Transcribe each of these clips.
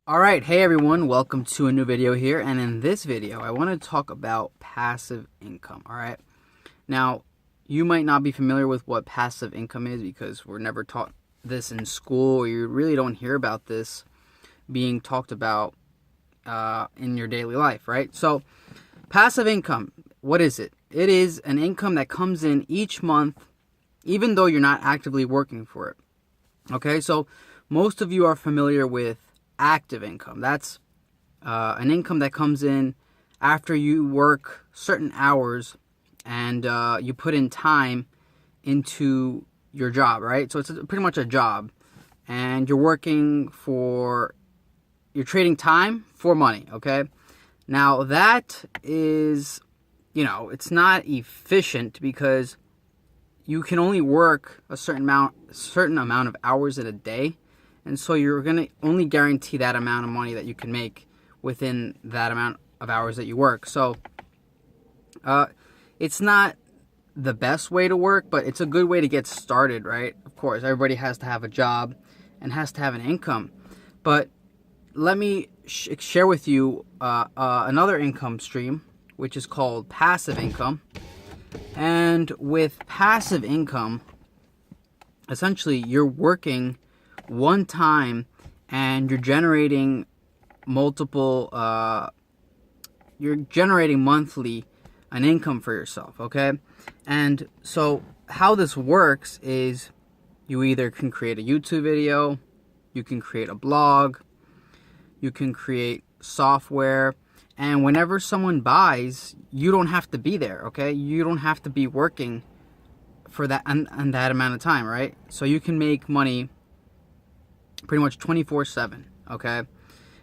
Alright, hey everyone, welcome to a new video here, and in this video I want to talk about passive income. Alright, now you might not be familiar with what passive income is because we're never taught this in school, or you really don't hear about this being talked about in your daily life, right? So passive income, what is it? It is an income that comes in each month even though you're not actively working for it. Okay, so most of you are familiar with active income. That's an income that comes in after you work certain hours and you put in time into your job, right? So it's pretty much a job, and you're trading time for money, okay? Now that is, it's not efficient because you can only work a certain amount of hours in a day. And so you're going to only guarantee that amount of money that you can make within that amount of hours that you work. So it's not the best way to work, but it's a good way to get started, right? Of course, everybody has to have a job and has to have an income. But let me share with you another income stream, which is called passive income. And with passive income, essentially you're working one time and you're generating monthly an income for yourself, okay? And so how this works is you either can create a YouTube video, you can create a blog, you can create software, and whenever someone buys, you don't have to be there, okay? You don't have to be working for that and that amount of time, right? So you can make money pretty much 24/7, okay?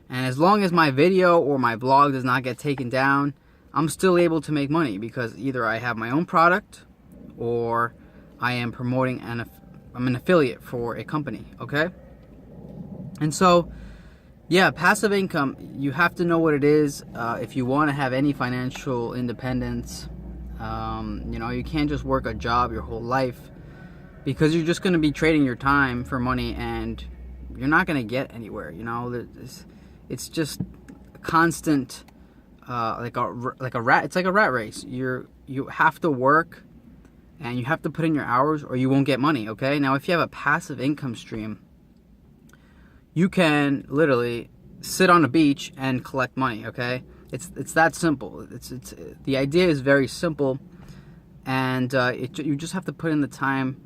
And as long as my video or my blog does not get taken down, I'm still able to make money because either I have my own product or I am promoting I'm an affiliate for a company, okay? And so, yeah, passive income, you have to know what it is if you want to have any financial independence. You can't just work a job your whole life because you're just going to be trading your time for money and you're not going to get anywhere. It's just a constant it's like a rat race. You have to work and you have to put in your hours or you won't get money, okay? Now if you have a passive income stream, you can literally sit on a beach and collect money, okay? It's that simple. It's the idea is very simple, and you just have to put in the time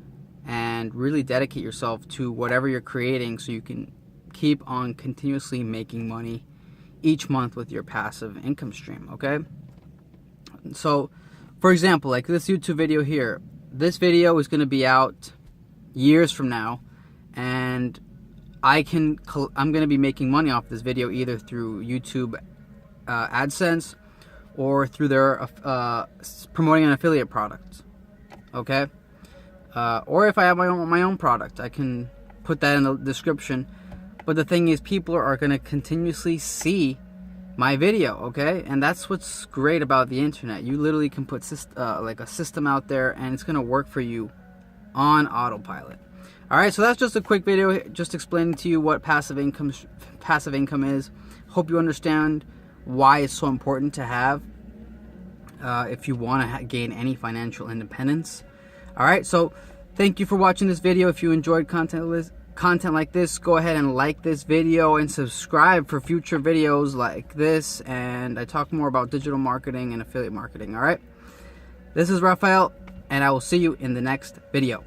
and really dedicate yourself to whatever you're creating so you can keep on continuously making money each month with your passive income stream, okay? So, for example, like this YouTube video here, this video is going to be out years from now, and I'm going to be making money off this video either through YouTube AdSense or through their promoting an affiliate product, okay? Or if I have my own product, I can put that in the description. But the thing is, people are going to continuously see my video, okay? And that's what's great about the internet. You literally can put like a system out there, and it's going to work for you on autopilot. All right, so that's just a quick video, just explaining to you what passive income is. Hope you understand why it's so important to have if you want to gain any financial independence. All right, so thank you for watching this video. If you enjoyed content like this, go ahead and like this video and subscribe for future videos like this. And I talk more about digital marketing and affiliate marketing. All right, this is Rafael, and I will see you in the next video.